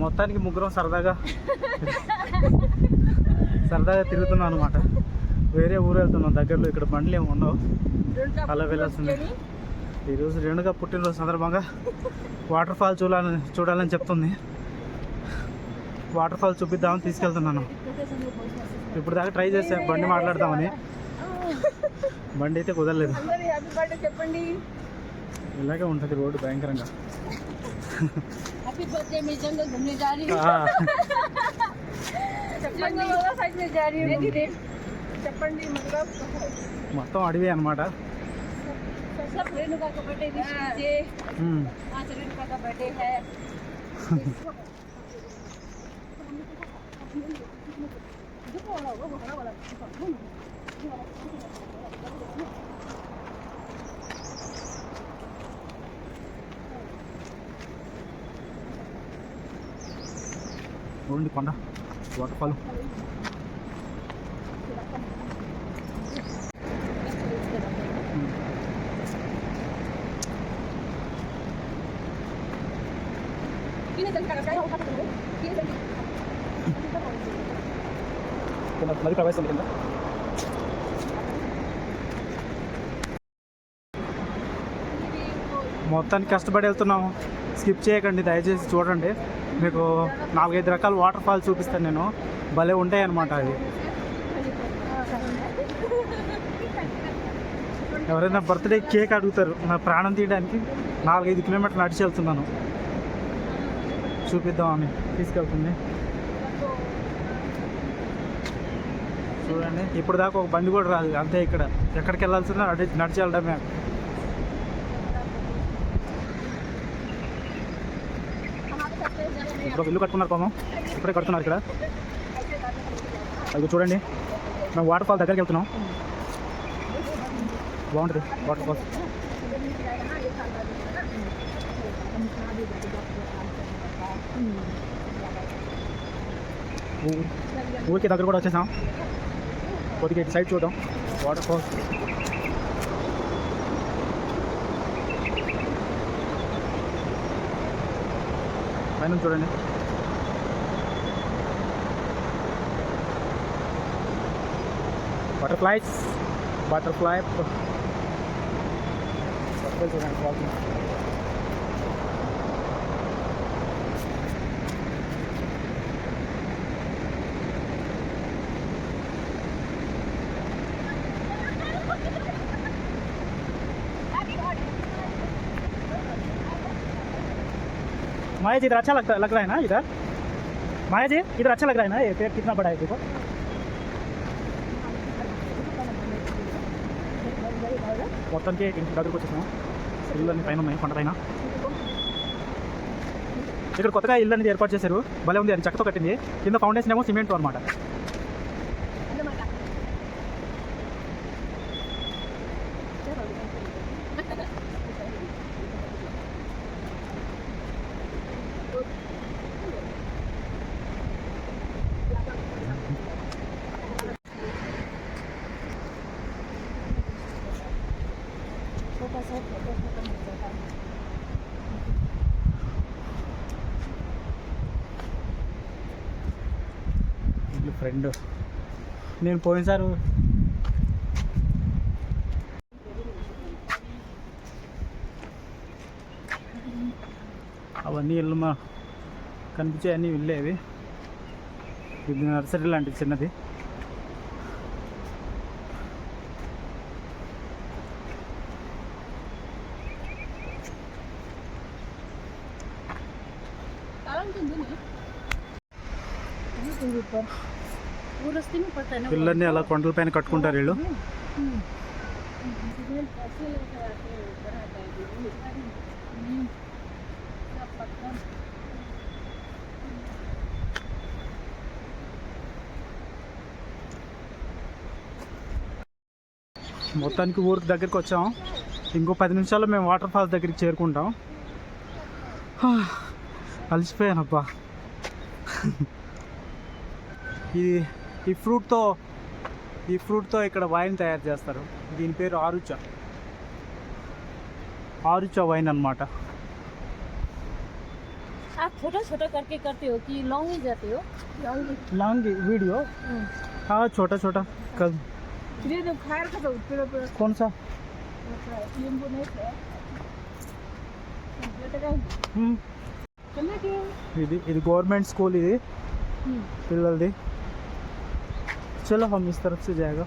మొత్తానికి ముగ్గురం సరదాగా తిరుగుతున్నాం అనమాట. వేరే ఊరు వెళ్తున్నాం దగ్గరలో. ఇక్కడ బండ్లు ఏమి ఉండవు, అలా వెళ్ళాల్సిందే. ఈరోజు రేణుగా పుట్టినరోజు సందర్భంగా వాటర్ ఫాల్ చూడాలని చెప్తుంది. వాటర్ ఫాల్ చూపిద్దామని తీసుకెళ్తున్నాను. ఇప్పుడు దాకా ట్రై చేసాను బండి మాట్లాడదామని, బండి అయితే కుదరలేదు. ఇలాగే ఉంటుంది రోడ్డు భయంకరంగా. మొత్తం అడవి అనమాట. చూడండి కొండ, వాటర్ ఫాల్. నది ప్రవేశం కింద మొత్తానికి కష్టపడి వెళ్తున్నాము. స్కిప్ చేయకండి దయచేసి, చూడండి. మీకు 4-5 రకాల వాటర్ ఫాల్స్ చూపిస్తాను నేను. భలే ఉంటాయి అన్నమాట. అది ఎవరైనా బర్త్డే కేక్ అడుగుతారు, నా ప్రాణం తీయడానికి 4-5 కిలోమీటర్లు నడిచి వెళ్తున్నాను. చూపిద్దామని తీసుకెళ్తుంది. చూడండి, ఇప్పుడు దాకా ఒక బండి కూడా రాదు. అంతే, ఇక్కడ ఎక్కడికి వెళ్ళాల్సిందో నడిచి వెళ్ళడమే. ఇప్పుడు ఇల్లు కట్టుకున్నారు పాపం, ఇప్పుడే కడుతున్నారు ఇక్కడ. అది చూడండి, మేము వాటర్ ఫాల్ దగ్గరికి వెళ్తున్నాం. బాగుంటుంది వాటర్ ఫాల్. ఊరికి దగ్గర కూడా వచ్చేసాం. కొద్దిగా ఇటు సైడ్ చూద్దాం వాటర్ ఫాల్. పైన చూడండి, బటర్ఫ్లై చూడండి వాకింగ్. माया जी इधर अच्छा लग रहा है ना इधर? माया जी इधर अच्छा लग रहा है ना? ये पेड़ कितना बड़ा है देखो. మొత్తానికి ఇంటి దగ్గరకు వచ్చేసాము. ఇళ్ళన్నీ పైన ఉన్నాయి, కొండ పైన. ఇక్కడ కొత్తగా ఇల్లు అనేది ఏర్పాటు చేశారు, భలే ఉంది. అది చెక్కతో కట్టింది, కింద ఫౌండేషన్ ఏమో సిమెంట్ అనమాట. ఫ్రెండ్ నేను పోయినసారి అవన్నీ ఇల్లు మా కనిపించే అన్నీ వెళ్ళేవి. ఇది నర్సరీ లాంటిది చిన్నది. పిల్లల్ని అలా కొండల పైన కట్టుకుంటారు వీళ్ళు. మొత్తానికి ఊరికి దగ్గరికి వచ్చాం. ఇంకో 10 నిమిషాల్లో మేము వాటర్ ఫాల్స్ దగ్గరికి చేరుకుంటాం. అలసిపోయానబ్బా. ఈ ఫ్రూట్తో ఇక్కడ వైన్ తయారు చేస్తారు. దీని పేరు ఆరుచా వైన్ అన్నమాట. आप छोटा छोटा करके करते हो कि लॉन्ग ही जाते हो? लॉन्ग वीडियो हाँ छोटा छोटा कल कौन सा ఇది गवर्नमेंट स्कूल ఇది పిల్లలది चलो हम इस तरफ से जाएगा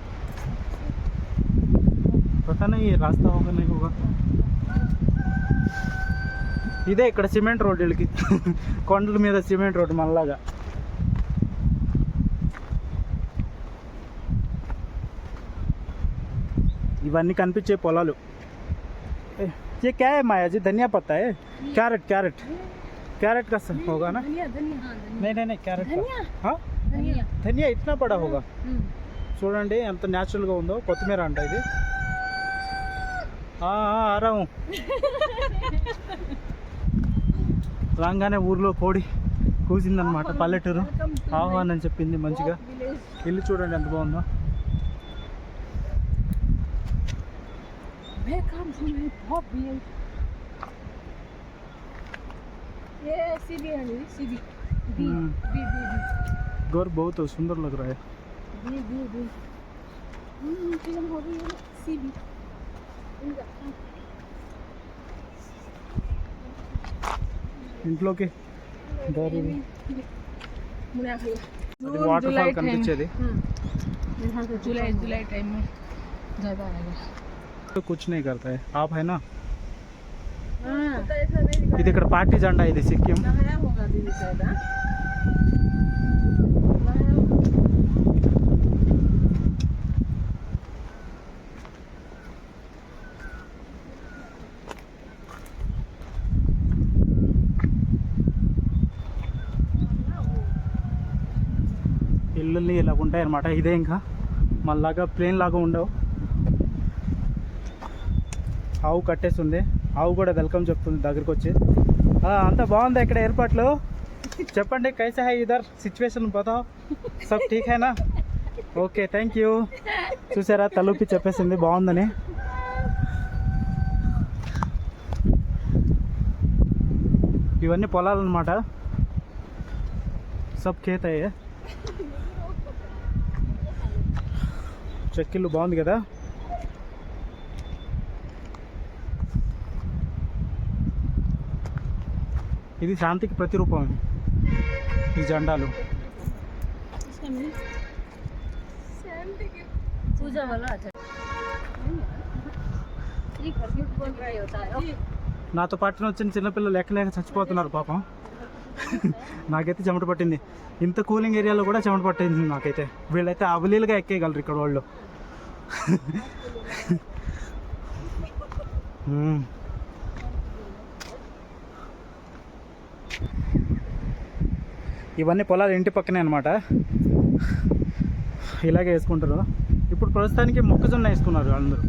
पता नहीं ये रास्ता होगा नहीं होगा ఇదే ఇక్కడ సిమెంట్ రోడ్ వీళ్ళకి కొండల మీద సిమెంట్ రోడ్ మనలాగా ఇవన్నీ కనిపించే పొలాలు ये क्या है माया जी धनिया पत्ता है कैरेट कैरेट कैरेट का होगा ना नहीं कैरेट का हाँ धनिया इतना बड़ा होगा చూడండి ఎంత న్యాచురల్గా ఉందో కొత్తిమీర అంట ఇది ఆరాము రాగానే ఊర్లో కోడి కూసిందనమాట పల్లెటూరు ఆహ్వానం చెప్పింది మంచిగా ఇల్లు చూడండి ఎంత బాగుందో घर बहुत सुंदर लग रहा है ఇంట్లోకి దారి వాటర్ ఫాల్ కనిపించేది जुलाई टाइम में ज़्यादा आएगा तो कुछ नहीं करता है आप है ना ఇది ఇక్కడ పార్టీ జెండా ఇది సిక్కిం ఇల్లుల్ని ఇలా ఉంటాయి అన్నమాట ఇదే ఇంకా మళ్ళాగా ప్లేన్ లాగా ఉండవు ఆవు కట్టేస్తుంది ఆవు కూడా వెల్కమ్ చెప్తుంది దగ్గరికి వచ్చి అంతా బాగుంది ఇక్కడ ఏర్పాట్లు చెప్పండి కైసా హై ఇదర్ సిచ్యువేషన్ బతావ్ సబ్ ఠీక్ హైనా ఓకే థ్యాంక్ యూ చూసారా తలూపి చెప్పేసింది బాగుందని ఇవన్నీ పొలాలు అన్నమాట సబ్ ఖేత్ అయ్యే చెక్కిళ్ళు బాగుంది కదా ఇది శాంతికి ప్రతిరూపం ఈ జెండాలు నాతో పట్టిన వచ్చిన చిన్నపిల్లలు ఎక్కలేక చచ్చిపోతున్నారు పాపం నాకైతే చెమట పట్టింది ఇంత కూలింగ్ ఏరియాలో కూడా చెమట పట్టింది నాకైతే వీళ్ళైతే అవలీలుగా ఎక్కేయగలరు ఇక్కడ వాళ్ళు ఇవన్నీ పొలాలు ఇంటి పక్కనే అనమాట ఇలాగే వేసుకుంటారు ఇప్పుడు ప్రస్తుతానికి మొక్కజొన్న వేసుకున్నారు అందరూ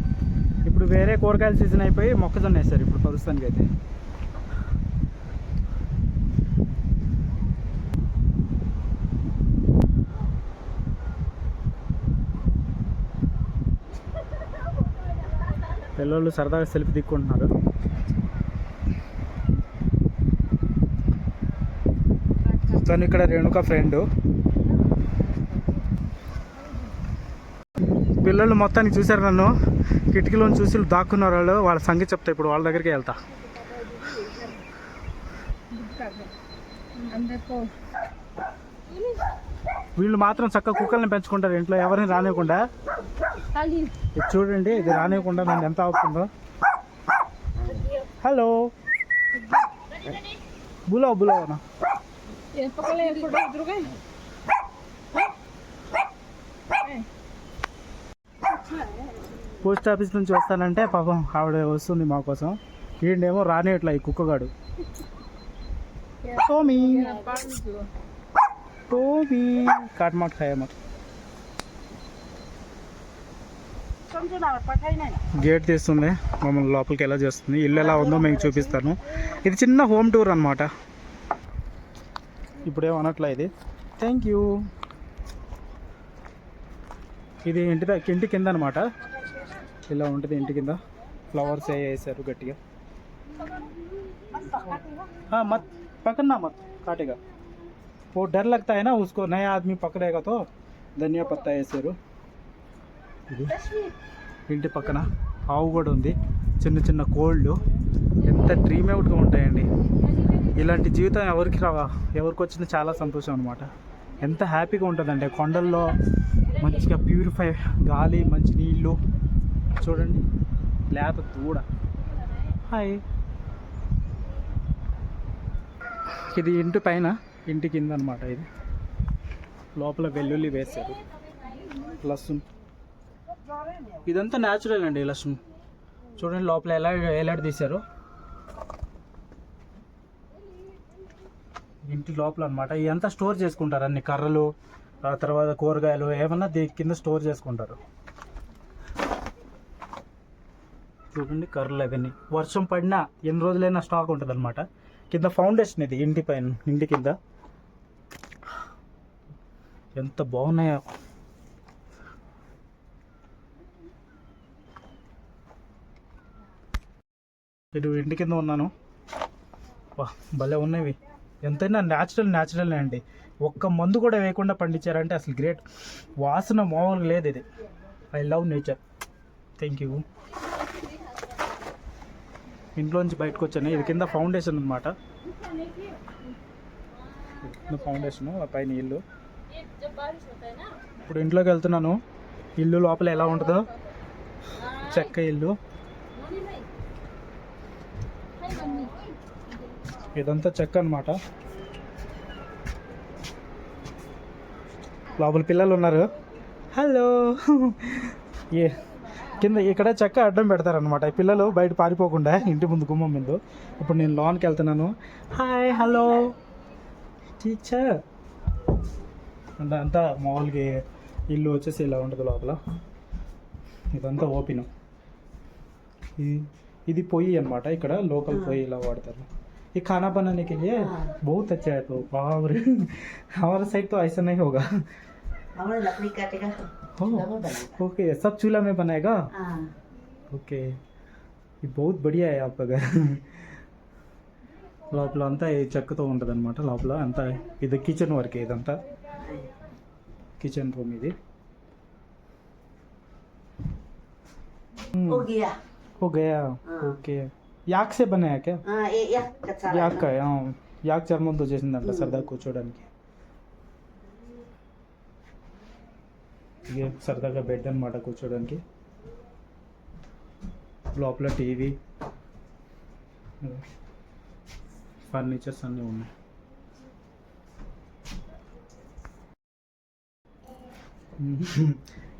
ఇప్పుడు వేరే కూరగాయల సీజన్ అయిపోయి మొక్కజొన్న వేస్తారు ఇప్పుడు ప్రస్తుతానికి అయితే పిల్లలు సరదాగా సెల్ఫీ దిక్కుంటున్నారు తను ఇక్కడ రేణుక ఫ్రెండ్ పిల్లలు మొత్తానికి చూశారు నన్ను కిటికీలో చూసి దాక్కున్నారు వాళ్ళు వాళ్ళ సంగతి చెప్తా ఇప్పుడు వాళ్ళ దగ్గరికి వెళ్తా వీళ్ళు మాత్రం చక్కగా కుక్కల్ని పెంచుకుంటారు ఇంట్లో ఎవరిని రానివ్వకుండా ఇది చూడండి ఇది రానివ్వకుండా నన్ను ఎంత అవుతుందో హలో బులావ్ బులావ్ నా పోస్ట్ ఆఫీస్ నుంచి వస్తానంటే పాపం ఆవిడ వస్తుంది మా కోసం ఈయనేమో రానియట్లా ఈ కుక్కగాడు టోమీ టోమీ కాట్మాట్ ఖాయా మత్ గేట్ తీస్తుంది మమ్మల్ని లోపలికి ఎలా చేస్తుంది ఇల్లు ఎలా ఉందో మీకు చూపిస్తాను ఇది చిన్న హోమ్ టూర్ అనమాట ఇప్పుడేమనట్లా ఇది థ్యాంక్ యూ ఇది ఇంటి కింద అనమాట ఇలా ఉంటుంది ఇంటి కింద ఫ్లవర్స్ వేసారు గట్టిగా మత్ पकड़ना मत, काटेगा। वो डर लगता है ना उसको, नया आदमी पकड़ेगा तो। ధనియా పత్తా వేసారు. ఇది ఇంటి పక్కన ఆవు కూడా ఉంది. చిన్న చిన్న కోళ్ళు ఎంత డ్రీమ్ అవుట్గా ఉంటాయండి. ఇలాంటి జీవితం ఎవరికి వచ్చిందో చాలా సంతోషం అనమాట. ఎంత హ్యాపీగా ఉంటుందంటే కొండల్లో మంచిగా ప్యూరిఫై గాలి, మంచి నీళ్ళు. చూడండి లేత దూడ. హాయ్. ఇది ఇంటి పైన, ఇంటి కింద అనమాట. ఇది లోపల వెల్లుల్లి వేశారు, లస్సున్. ఇదంతా న్యాచురల్ అండి లస్సున్. చూడండి లోపల ఎలా వేలాడి తీశారు. ఇంటి లోపల అనమాట. ఇదంతా స్టోర్ చేసుకుంటారు, అన్ని కర్రలు, ఆ తర్వాత కూరగాయలు ఏమన్నా కింద స్టోర్ చేసుకుంటారు. చూడండి కర్రలు అవన్నీ వర్షం పడినా ఎన్ని రోజులైనా స్టాక్ ఉంటుంది అనమాట. కింద ఫౌండేషన్ ఇది ఇంటి పైన, ఇంటి కింద. ఎంత బాగున్నాయో. ఇటు ఇంటి కింద ఉన్నాను. వా భలే ఉన్నవి. ఎంతైనా న్యాచురల్ అండి. ఒక్క మందు కూడా వేయకుండా పండించారంటే అసలు గ్రేట్. వాసన మామూలుగా లేదు ఇది. I love nature. Thank you. ఇంట్లోంచి బయటకు వచ్చాను. ఇది కింద ఫౌండేషన్ అనమాట. ఫౌండేషన్ ఆ పైన ఇల్లు. ఇప్పుడు ఇంట్లోకి వెళ్తున్నాను. ఇల్లు లోపల ఎలా ఉంటుందో, చెక్క ఇల్లు. ఇదంతా చెక్క అనమాట. లోపల పిల్లలు ఉన్నారు. హలో. ఏ కింద ఇక్కడ చెక్క అడ్డం పెడతారనమాట. ఈ పిల్లలు బయట పారిపోకుండా ఇంటి ముందు గుమ్మం ముందు. ఇప్పుడు నేను లోన్కి వెళ్తున్నాను. Hi hello teacher. అంతా మామూలుగా ఇల్లు వచ్చేసి ఇలా ఉంటుంది లోపల. ఇదంతా ఓపెన్. ఇది పొయ్యి అనమాట. ఇక్కడ లోకల్ పొయ్యి ఇలా వాడతారు. ये खाना बनाने के लिए बहुत अच्छा है. तो बाप रे, हमारे साइड तो ऐसा नहीं होगा. हमारे लकड़ी काटेगा. ओके, सब चूल्हा में बनाएगा. हाँ. ओके, ये बहुत बढ़िया है आपका घर. లోపల అంతా చెక్కతో ఉంటుంది అనమాట. లోపల అంతా ఇది కిచెన్ వరకే. ఇదంతా కిచెన్ రూమ్. ఇది हो गया. हो गया. ఓకే. యాక్ సే బనాయా క్యా? हाँ ये कच्चा. యాక్ కా. యాక్ చర్మంతో చేసిందంట సరదా కూర్చోడానికి. ఇది సరదాగా బెడ్ అనమాట కూర్చోడానికి. లోపల టీవీ, ఫర్నిచర్స్ అన్నీ ఉన్నాయి.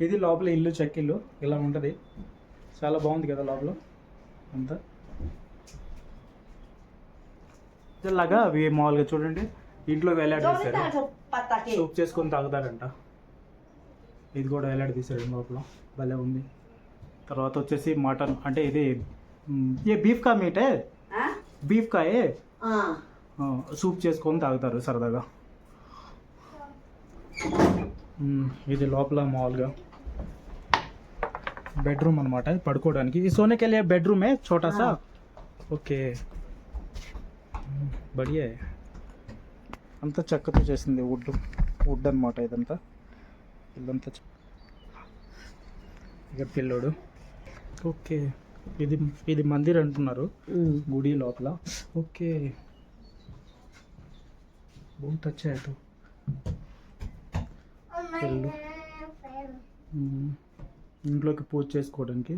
ఇది లోపల ఇల్లు, చెక్కిల్లు ఇలా ఉంటుంది. చాలా బాగుంది కదా లోపల అంతా. ఇలాగా అవి మామూలుగా చూడండి ఇంట్లో వేలాడి తీశారు. पत्ता के. సూప్ చేసుకొని తాగుతారంట. ఇది కూడా వేలాడి తీసాడు లోపల. భలే ఉంది. తర్వాత వచ్చేసి మటన్ అంటే ఇది ఏ బీఫ్ కా మీట్. हाँ. బీఫ్ కా ఏ हाँ. సూప్ చేసుకొని తాగుతారు సరదాగా. ఇది లోపల మామూలుగా బెడ్రూమ్ అనమాట. పడుకోవడానికి. ఈ సోనే కే లియే బెడ్రూమ్ ఏ छोटा सा. ఓకే, బడియా. అంతా చెక్కతో చేసింది. వుడ్ అనమాట ఇదంతా. ఇదంతా ఇక పిల్లోడు. ఓకే, ఇది మందిర్ అంటున్నారు, గుడి లోపల. ఓకే, बहुत अच्छा है. तो ఇల్లు ఇంట్లోకి పూజ చేసుకోవడానికి.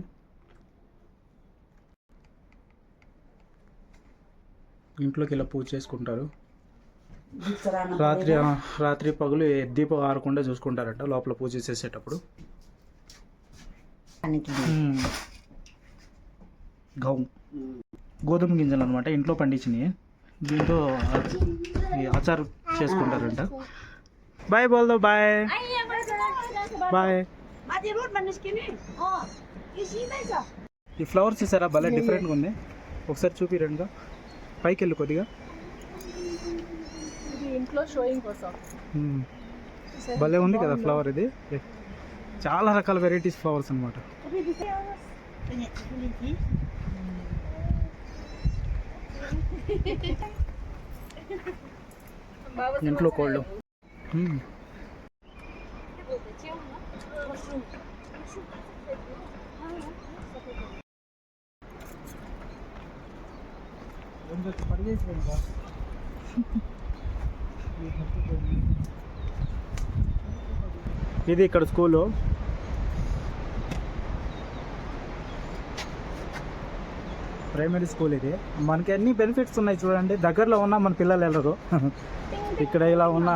ఇంట్లోకి ఇలా పూజ చేసుకుంటారు. రాత్రి పగులు దీపం ఆరకుండా చూసుకుంటారంట లోపల పూజ చేసేటప్పుడు. గోధుమ గింజలు అనమాట, ఇంట్లో పండించినవి. దీంతో ఆచారం చేసుకుంటారంట. బాయ్ బోల్దో. Bye bye. ఈ ఫ్లవర్స్ చూసారా భలే డిఫరెంట్గా ఉంది. ఒకసారి చూపిరండి. పైకి వెళ్ళి కొద్దిగా. ఇంట్లో షోయింగ్ కోసం భలే ఉంది కదా ఫ్లవర్. ఇది చాలా రకాల వెరైటీస్ ఫ్లవర్స్ అనమాట. ఇంట్లో కోళ్ళు. ఇది ఇక్కడ స్కూలు. ప్రైమరీ స్కూల్ ఇది. మనకి అన్ని బెనిఫిట్స్ ఉన్నాయి చూడండి. దగ్గరలో ఉన్నా మన పిల్లలు వెళ్ళరు. ఇక్కడ ఇలా ఉన్నా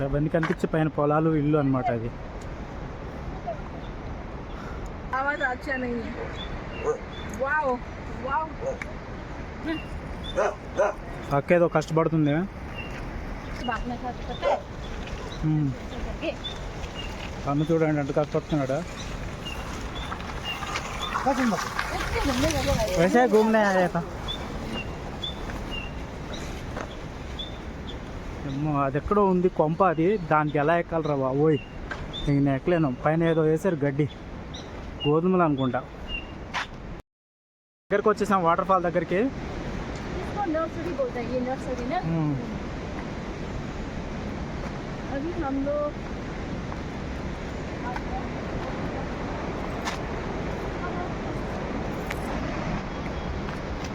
అవన్నీ కనిపించే పైన పొలాలు, ఇల్లు అన్నమాట అది. అక్క ఏదో కష్టపడుతుంది. అన్ను చూడండి అంత కష్టపడుతున్నాడా. वैसे घूमने आया था. అది ఎక్కడో ఉంది కొంప. అది దానికి ఎలా ఎక్కాలరా బాబోయ్, నేను ఎక్కలేను. పైన ఏదో వేసారు గడ్డి, గోధుమలు అనుకుంటా. దగ్గరికి వచ్చేసాం వాటర్ ఫాల్ దగ్గరికి.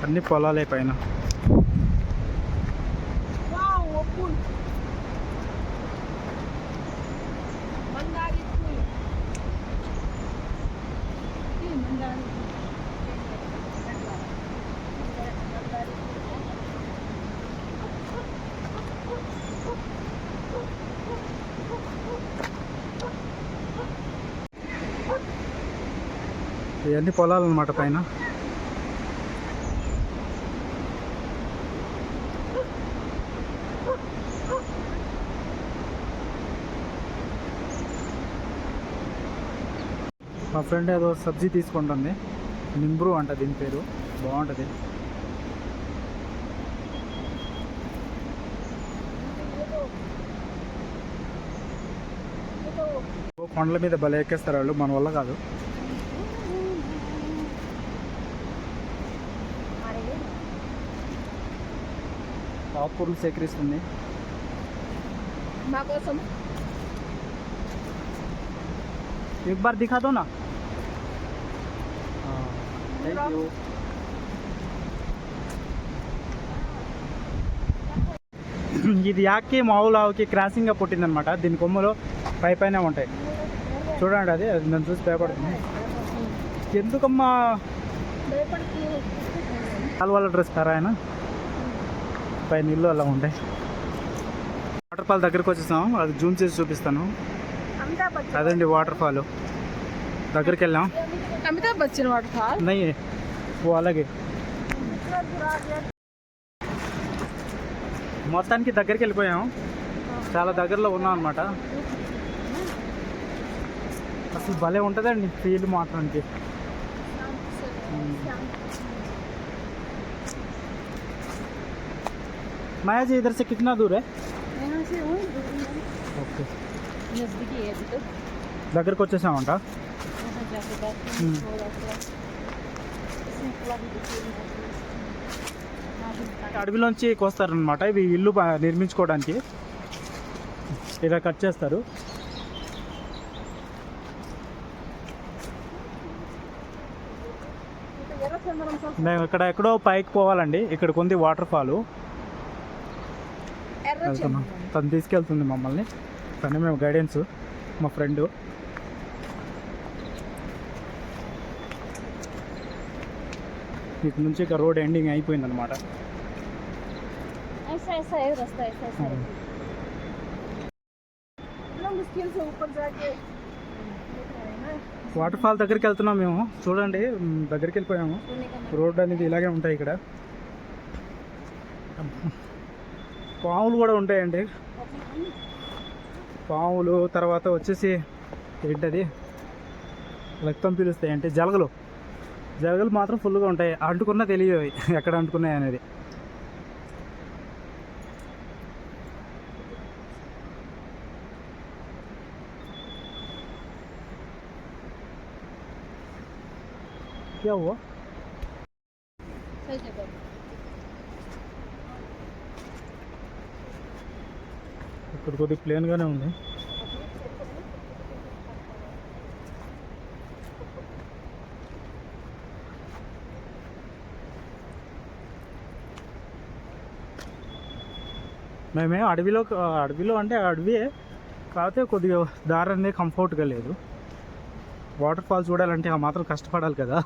అన్ని పొలాలే పైన. ఇవన్నీ పొలాలు అన్నమాట పైన. మా ఫ్రెండ్ ఏదో సబ్జీ తీసుకుంటుంది, నింబ్రు అంట దీని పేరు, బాగుంటుంది. కొండల మీద భలే ఎక్కేస్తారు వాళ్ళు, మన వల్ల కాదు. ఆకుకూరలు సేకరిస్తుంది. एक बार दिखा दो ना. Thank you. ఇది యాక్కి మామూలు ఆవుకి క్రాసింగ్గా పుట్టిందనమాట. దీని కొమ్మలు పైన ఉంటాయి చూడండి. అది నన్ను చూసి భయపడుతుంది. ఎందుకమ్మా వాళ్ళ డ్రెస్ కారా ఆయన, పైన ఇల్లు అలా ఉంటాయి. వాటర్ ఫాల్ దగ్గరికి వచ్చేసాం. అది జూమ్ చేసి చూపిస్తాను. అదండి వాటర్ ఫాల్. దగ్గరికి వెళ్ళాం. అమితాబ్ బచ్చన్ వాటర్ ఫాల్ నయ్యే ఓ అలాగే. మొత్తానికి దగ్గరికి వెళ్ళిపోయాం. చాలా దగ్గరలో ఉన్నాం అనమాట. అసలు భలే ఉంటుందండి ఫీల్ మాత్రానికి. माया जी इधर से कितना दूर है? यहाँ से ఓకే, नजदीकी है अभी तो. దగ్గరకు వచ్చేసామంట. वहाँ जाके बैठते हैं थोड़ा सा. इसमें थोड़ा भी देखिए. అడవిలోంచి కోస్తారనమాట ఇవి ఇల్లు నిర్మించుకోవడానికి. ఇలా కట్ చేస్తారు. మేము ఇక్కడ ఎక్కడో పైకి పోవాలండి. ఇక్కడికి ఉంది వాటర్ ఫాల్. వెళ్తున్నాం. తను తీసుకెళ్తుంది మమ్మల్ని. తను మేము గైడెన్స్, మా ఫ్రెండ్. ఇటు నుంచి ఇక రోడ్ ఎండింగ్ అయిపోయిందనమాట. ऐसा ऐसा है रास्ता, ऐसा ऐसा है. इतना मुश्किल से ऊपर जाके వాటర్ ఫాల్ దగ్గరికి వెళ్తున్నాం మేము. చూడండి దగ్గరికి వెళ్ళిపోయాము. రోడ్ అనేది ఇలాగే ఉంటాయి. ఇక్కడ పాములు కూడా ఉంటాయండి. పాములు, తర్వాత వచ్చేసి ఏంటది రక్తం పీలుస్తాయి అంటే జలగలు. జలగలు మాత్రం ఫుల్గా ఉంటాయి, అంటుకున్నా తెలియదు అవి ఎక్కడ అంటుకున్నాయి అనేది. क्या हुआ? सही जगह ఇక్కడ కొద్దిగా ప్లేన్గానే ఉంది. మేమే అడవిలో అంటే అడవియే, కాకపోతే కొద్దిగా దారి అనేది కంఫర్ట్గా లేదు. వాటర్ ఫాల్ చూడాలంటే ఆ మాత్రం కష్టపడాలి కదా.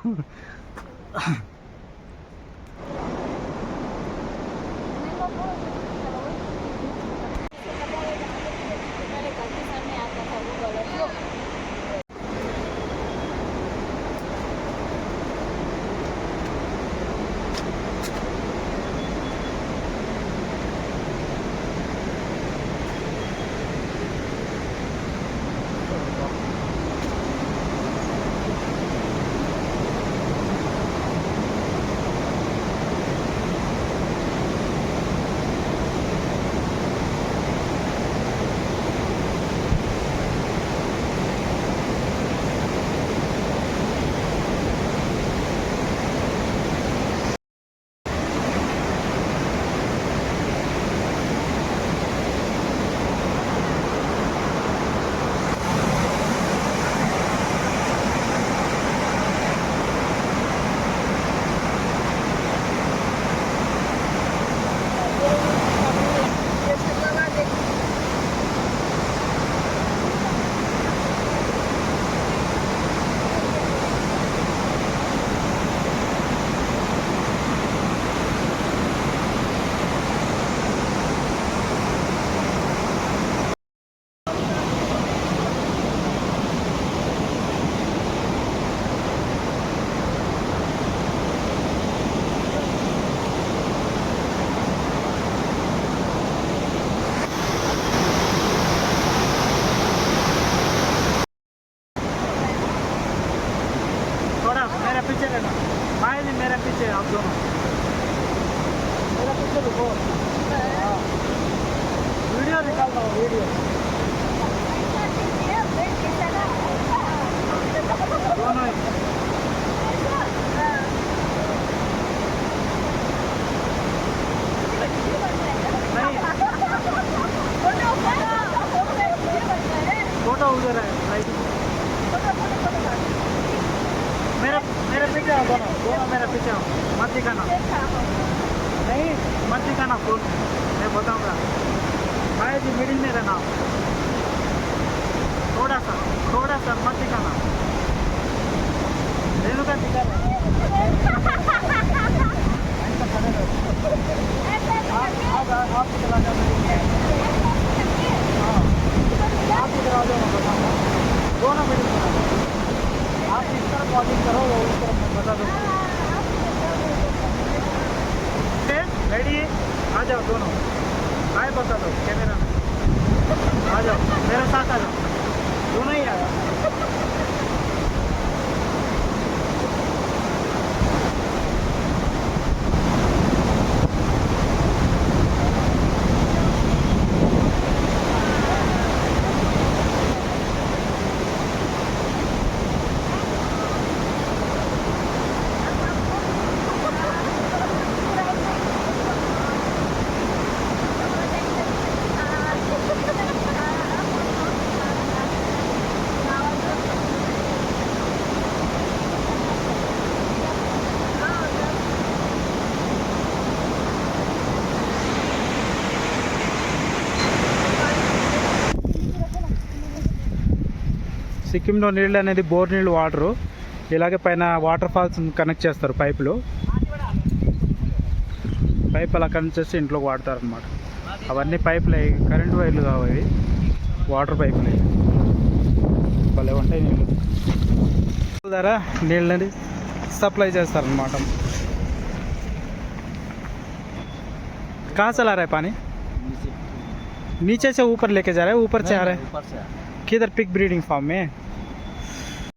पीछे रहना, भाई जी मेरे पीछे आप दोनों, मेरा पीछे रुको। हाँ वीडियो निकाल रहा हूँ, वीडियो दोनों ही। फोटो उधर है राइट। मेरे पीछे आओ दोनों मेरे पीछे आओ, मत दिखाना, नहीं मत दिखाना फोन, मैं बताऊँगा। भाई जी मिडिल में रहना, थोड़ा सा मत दिखाना, रेणु का दिखा रहा आप चला जाओ, हाँ आप इधर आ जाओ, बताऊँगा दोनों मिडिल में। आप इस तरफ वॉकिंग करो, वो उस तरफ मैं बता दूँ। रेडी आ जाओ दोनों, हाय बता दो कैमरा में, आ जाओ मेरे साथ आ जाओ, दोनों ही आ जाओ। సిక్కింలో నీళ్ళు అనేది బోర్ నీళ్ళు వాటరు, ఇలాగే పైన వాటర్ ఫాల్స్ కనెక్ట్ చేస్తారు పైపులు, పైప్ అలా కనెక్ట్ చేసి ఇంట్లోకి వాడతారు అనమాట. అవన్నీ పైపులు కరెంటు వైర్లు కావాలి, వాటర్ పైపులు భలే ఉంటాయి. నీళ్ళు ద్వారా నీళ్ళని सप्लाई చేస్తారన్నమాట. कहाँ से ला रहा है पानी? नीचे से ऊपर लेके जा रहा है, ऊपर से आ रहा है। किधर पिग ब्रीडिंग फार्म में?